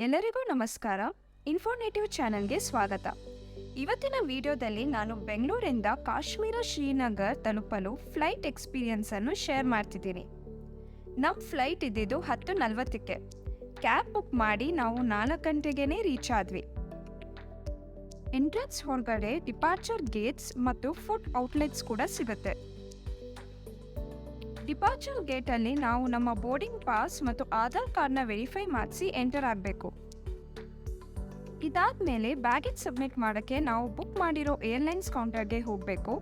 ಎಲ್ಲರಿಗೂ ನಮಸ್ಕಾರ. ಇನ್ಫಾರ್ಮೇಟಿವ್ ಚಾನೆಲ್ಗೆ ಸ್ವಾಗತ. ಇವತ್ತಿನ ವಿಡಿಯೋದಲ್ಲಿ ನಾನು ಬೆಂಗಳೂರಿಂದ ಕಾಶ್ಮೀರ ಶ್ರೀನಗರ್ ತಲುಪಲು ಫ್ಲೈಟ್ ಎಕ್ಸ್ಪೀರಿಯನ್ಸ್ ಅನ್ನು ಶೇರ್ ಮಾಡ್ತಿದ್ದೀನಿ. ನಮ್ಮ ಫ್ಲೈಟ್ ಇದ್ದಿದ್ದು 10:40ಕ್ಕೆ. ಕ್ಯಾಬ್ ಬುಕ್ ಮಾಡಿ ನಾವು 4 ಗಂಟೆಗೇ ರೀಚ್ ಆದ್ವಿ. ಎಂಟ್ರೆನ್ಸ್ ಹೊರಗಡೆ ಡಿಪಾರ್ಚರ್ ಗೇಟ್ಸ್ ಮತ್ತು ಫುಡ್ ಔಟ್ಲೆಟ್ಸ್ ಕೂಡ ಸಿಗುತ್ತೆ. ಡಿಪಾರ್ಚರ್ ಗೇಟಲ್ಲಿ ನಾವು ನಮ್ಮ ಬೋರ್ಡಿಂಗ್ ಪಾಸ್ ಮತ್ತು ಆಧಾರ್ ಕಾರ್ಡ್ನ ವೆರಿಫೈ ಮಾಡಿಸಿ ಎಂಟರ್ ಆಗಬೇಕು. ಇದಾದ್ಮೇಲೆ ಬ್ಯಾಗೇಜ್ ಸಬ್ಮಿಟ್ ಮಾಡೋಕ್ಕೆ ನಾವು ಬುಕ್ ಮಾಡಿರೋ ಏರ್ಲೈನ್ಸ್ ಕೌಂಟರ್ಗೆ ಹೋಗಬೇಕು.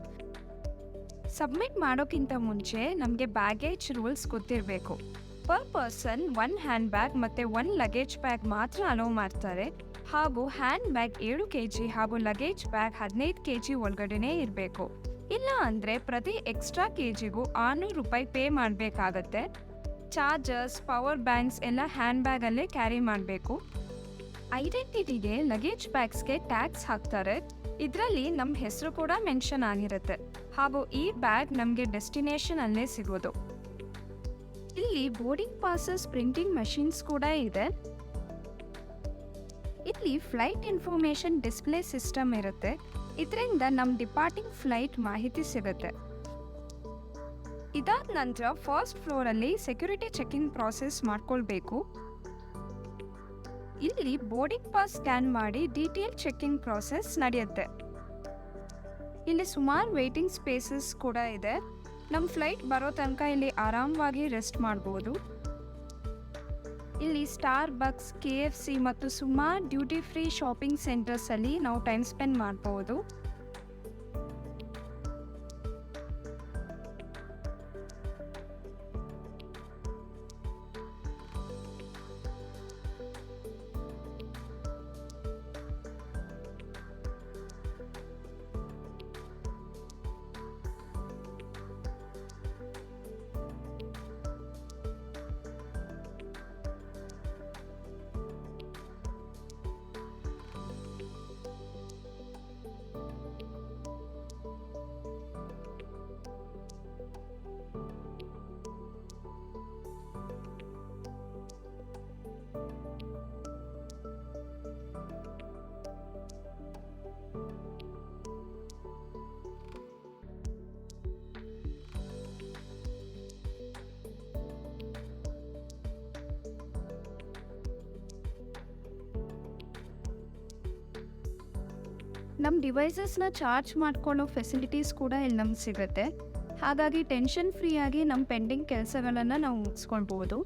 ಸಬ್ಮಿಟ್ ಮಾಡೋಕ್ಕಿಂತ ಮುಂಚೆ ನಮಗೆ ಬ್ಯಾಗೇಜ್ ರೂಲ್ಸ್ ಗೊತ್ತಿರಬೇಕು. ಪರ್ ಪರ್ಸನ್ 1 ಹ್ಯಾಂಡ್ ಬ್ಯಾಗ್ ಮತ್ತು 1 ಲಗೇಜ್ ಬ್ಯಾಗ್ ಮಾತ್ರ ಅಲೋ ಮಾಡ್ತಾರೆ, ಹಾಗೂ ಹ್ಯಾಂಡ್ ಬ್ಯಾಗ್ 7 kg ಹಾಗೂ ಲಗೇಜ್ ಬ್ಯಾಗ್ 15 kg ಒಳಗಡೆನೇ ಇರಬೇಕು. ಇಲ್ಲ ಅಂದರೆ ಪ್ರತಿ ಎಕ್ಸ್ಟ್ರಾ ಕೆಜಿಗೂ 600 ರೂಪಾಯಿ ಪೇ ಮಾಡಬೇಕಾಗತ್ತೆ. ಚಾರ್ಜರ್ಸ್, ಪವರ್ ಬ್ಯಾಂಕ್ಸ್ ಎಲ್ಲ ಹ್ಯಾಂಡ್ ಬ್ಯಾಗಲ್ಲೇ ಕ್ಯಾರಿ ಮಾಡಬೇಕು. ಐಡೆಂಟಿಟಿಗೆ ಲಗೇಜ್ ಬ್ಯಾಗ್ಸ್ಗೆ ಟ್ಯಾಕ್ಸ್ ಹಾಕ್ತಾರೆ. ಇದರಲ್ಲಿ ನಮ್ಮ ಹೆಸರು ಕೂಡ ಮೆನ್ಷನ್ ಆಗಿರುತ್ತೆ, ಹಾಗೂ ಈ ಬ್ಯಾಗ್ ನಮಗೆ ಡೆಸ್ಟಿನೇಷನ್ ಅಲ್ಲೇ ಸಿಗೋದು. ಇಲ್ಲಿ ಬೋರ್ಡಿಂಗ್ ಪಾಸಸ್ ಪ್ರಿಂಟಿಂಗ್ ಮಷೀನ್ಸ್ ಕೂಡ ಇದೆ. ಇಲ್ಲಿ ಫ್ಲೈಟ್ ಇನ್ಫಾರ್ಮೇಷನ್ ಡಿಸ್ಪ್ಲೇ ಸಿಸ್ಟಮ್ ಇರುತ್ತೆ. ಇದರಿಂದ ನಮ್ಮ ಡಿಪಾರ್ಟಿಂಗ್ ಫ್ಲೈಟ್ ಮಾಹಿತಿ ಸಿಗುತ್ತೆ. ಇದಾದ ನಂತರ ಫಸ್ಟ್ ಫ್ಲೋರಲ್ಲಿ ಸೆಕ್ಯೂರಿಟಿ ಚೆಕಿಂಗ್ ಪ್ರಾಸೆಸ್ ಮಾಡ್ಕೊಳ್ಬೇಕು. ಇಲ್ಲಿ ಬೋರ್ಡಿಂಗ್ ಪಾಸ್ ಸ್ಕ್ಯಾನ್ ಮಾಡಿ ಡೀಟೇಲ್ ಚೆಕಿಂಗ್ ಪ್ರಾಸೆಸ್ ನಡೆಯುತ್ತೆ. ಇಲ್ಲಿ ಸುಮಾರು ವೇಟಿಂಗ್ ಸ್ಪೇಸಸ್ ಕೂಡ ಇದೆ. ನಮ್ಮ ಫ್ಲೈಟ್ ಬರೋ ತನಕ ಇಲ್ಲಿ ಆರಾಮವಾಗಿ ರೆಸ್ಟ್ ಮಾಡ್ಬೋದು. ಇಲ್ಲಿ ಸ್ಟಾರ್ ಬಕ್ಸ್, KFC ಮತ್ತು ಸುಮಾರು ಡ್ಯೂಟಿ ಫ್ರೀ ಶಾಪಿಂಗ್ ಸೆಂಟರ್ಸಲ್ಲಿ ನಾವು ಟೈಮ್ ಸ್ಪೆಂಡ್ ಮಾಡ್ಬೋದು. ನಮ್ಮ ಡಿವೈಸಸ್ನ ಚಾರ್ಜ್ ಮಾಡ್ಕೊಳ್ಳೋ ಫೆಸಿಲಿಟೀಸ್ ಕೂಡ ಇಲ್ಲಿ ನಮ್ಗೆ ಸಿಗುತ್ತೆ. ಹಾಗಾಗಿ ಟೆನ್ಷನ್ ಫ್ರೀಯಾಗಿ ನಮ್ಮ ಪೆಂಡಿಂಗ್ ಕೆಲಸಗಳನ್ನು ನಾವು ಮುಗಿಸ್ಕೊಳ್ಬೋದು.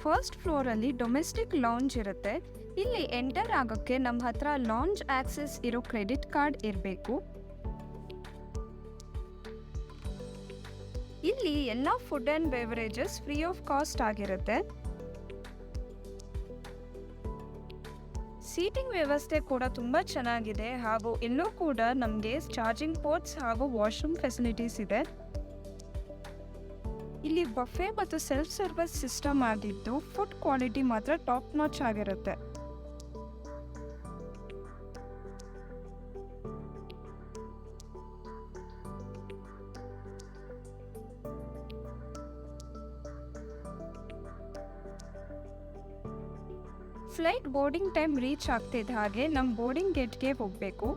ಫಸ್ಟ್ ಫ್ಲೋರಲ್ಲಿ ಡೊಮೆಸ್ಟಿಕ್ ಲಾಂಜ್ ಇರುತ್ತೆ. ಇಲ್ಲಿ ಎಂಟರ್ ಆಗೋಕ್ಕೆ ನಮ್ಮ ಹತ್ರ ಲಾಂಜ್ ಆಕ್ಸೆಸ್ ಇರೋ ಕ್ರೆಡಿಟ್ ಕಾರ್ಡ್ ಇರಬೇಕು. ಇಲ್ಲಿ ಎಲ್ಲ food and beverages free of cost ಆಗಿರುತ್ತೆ. ಸೀಟಿಂಗ್ ವ್ಯವಸ್ಥೆ ಕೂಡ ತುಂಬ ಚೆನ್ನಾಗಿದೆ, ಹಾಗೂ ಎಲ್ಲೂ ಕೂಡ ನಮಗೆ ಚಾರ್ಜಿಂಗ್ ಪೋರ್ಟ್ಸ್ ಹಾಗೂ ವಾಶ್ರೂಮ್ ಫೆಸಿಲಿಟೀಸ್ ಇದೆ. ಇಲ್ಲಿ ಬಫೆ ಮತ್ತು ಸೆಲ್ಫ್ ಸರ್ವಿಸ್ ಸಿಸ್ಟಮ್ ಆಗಿದ್ದು ಫುಡ್ ಕ್ವಾಲಿಟಿ ಮಾತ್ರ ಟಾಪ್ ನಾಚ್ ಆಗಿರುತ್ತೆ. ಫ್ಲೈಟ್ ಬೋರ್ಡಿಂಗ್ ಟೈಮ್ ರೀಚ್ ಆಗ್ತಿದ್ದ ಹಾಗೆ ನಮ್ಮ ಬೋರ್ಡಿಂಗ್ ಗೇಟ್ಗೆ ಹೋಗಬೇಕು.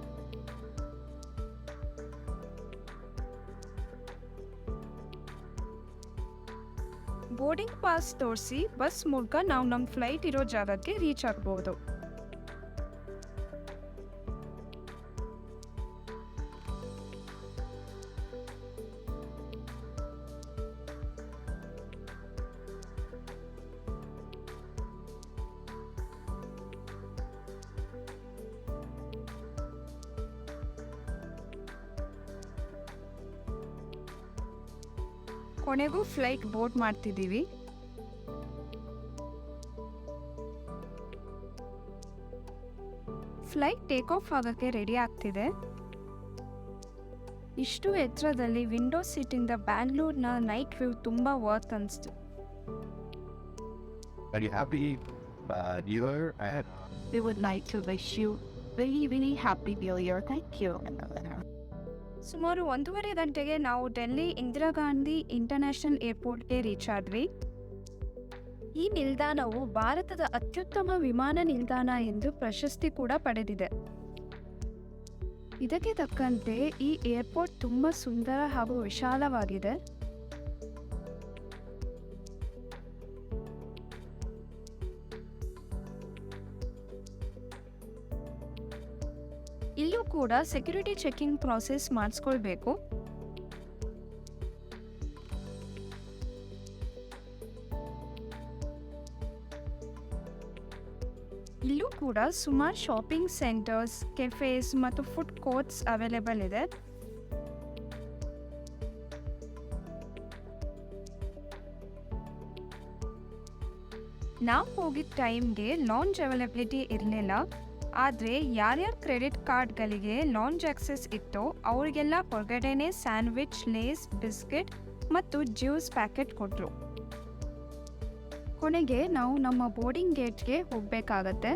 ಬೋರ್ಡಿಂಗ್ ಪಾಸ್ ತೋರಿಸಿ ಬಸ್ ಮೂಲಕ ನಾವು ನಮ್ಮ ಫ್ಲೈಟ್ ಇರೋ ಜಾಗಕ್ಕೆ ರೀಚ್ ಆಗ್ಬೋದು. ಕೊನೆಗೂ ಫ್ಲೈಟ್ ಬೋರ್ಡ್ ಮಾಡ್ತಿದ್ದೀವಿ. ಫ್ಲೈಟ್ ಟೇಕ್ ಆಫ್ ಆಗೋಕ್ಕೆ ರೆಡಿ ಆಗ್ತಿದೆ. ಇಷ್ಟು ಎತ್ತರದಲ್ಲಿ ವಿಂಡೋ ಸೀಟಿಂದ ಬ್ಯಾಂಗ್ಳೂರ್ನ ನೈಟ್ ವ್ಯೂ ತುಂಬ ವರ್ತ್ ಅನಿಸ್ತು. Are you happy New Year? We would like to wish you very, very happy New Year. Thank you. ಸುಮಾರು 1.5 ಗಂಟೆಗೆ ನಾವು ಡೆಲ್ಲಿ ಇಂದಿರಾ ಗಾಂಧಿ ಇಂಟರ್ನ್ಯಾಷನಲ್ ಏರ್ಪೋರ್ಟ್ಗೆ ರೀಚ್ ಆದ್ವಿ. ಈ ನಿಲ್ದಾಣವು ಭಾರತದ ಅತ್ಯುತ್ತಮ ವಿಮಾನ ನಿಲ್ದಾಣ ಎಂದು ಪ್ರಶಸ್ತಿ ಕೂಡ ಪಡೆದಿದೆ. ಇದಕ್ಕೆ ತಕ್ಕಂತೆ ಈ ಏರ್ಪೋರ್ಟ್ ತುಂಬ ಸುಂದರ ಹಾಗೂ ವಿಶಾಲವಾಗಿದೆ. ಇಲ್ಲೂ ಕೂಡ ಸೆಕ್ಯೂರಿಟಿ ಚೆಕಿಂಗ್ ಪ್ರಾಸೆಸ್ ಮಾಡಿಸ್ಕೊಳ್ಬೇಕು. ಇಲ್ಲೂ ಕೂಡ ಸುಮಾರು ಶಾಪಿಂಗ್ ಸೆಂಟರ್ಸ್, ಕೆಫೇಸ್ ಮತ್ತು ಫುಡ್ ಕೋರ್ಟ್ಸ್ ಅವೈಲೇಬಲ್ ಇದೆ. ನಾವು ಹೋಗಿದ್ದ ಟೈಮ್ಗೆ ಲಾಂಜ್ ಅವೈಲಬಿಲಿಟಿ ಇರಲಿಲ್ಲ. ಆದರೆ ಯಾರ್ಯಾರ ಕ್ರೆಡಿಟ್ ಕಾರ್ಡ್ಗಳಿಗೆ ಲಾಂಜ್ ಆಕ್ಸೆಸ್ ಇತ್ತೋ ಅವರಿಗೆಲ್ಲ ಹೊರಗಡೆನೇ ಸ್ಯಾಂಡ್ವಿಚ್, ಲೇಸ್, ಬಿಸ್ಕೆಟ್ ಮತ್ತು ಜ್ಯೂಸ್ ಪ್ಯಾಕೆಟ್ ಕೊಟ್ಟರು. ಕೊನೆಗೆ ನಾವು ನಮ್ಮ ಬೋರ್ಡಿಂಗ್ ಗೇಟ್ಗೆ ಹೋಗಬೇಕಾಗತ್ತೆ.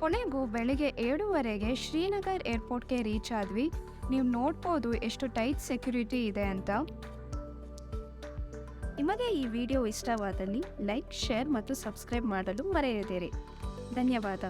ಕೊನೆಗೂ ಬೆಳಿಗ್ಗೆ 7:30ಗೆ ಶ್ರೀನಗರ್ ಏರ್ಪೋರ್ಟ್ಗೆ ರೀಚ್ ಆದ್ವಿ. ನೀವು ನೋಡ್ಬೋದು ಎಷ್ಟು ಟೈಟ್ ಸೆಕ್ಯೂರಿಟಿ ಇದೆ ಅಂತ. ನಿಮಗೆ ಈ ವಿಡಿಯೋ ಇಷ್ಟವಾದಲ್ಲಿ ಲೈಕ್, ಶೇರ್ ಮತ್ತು ಸಬ್ಸ್ಕ್ರೈಬ್ ಮಾಡಲು ಮರೆಯದಿರಿ. ಧನ್ಯವಾದ.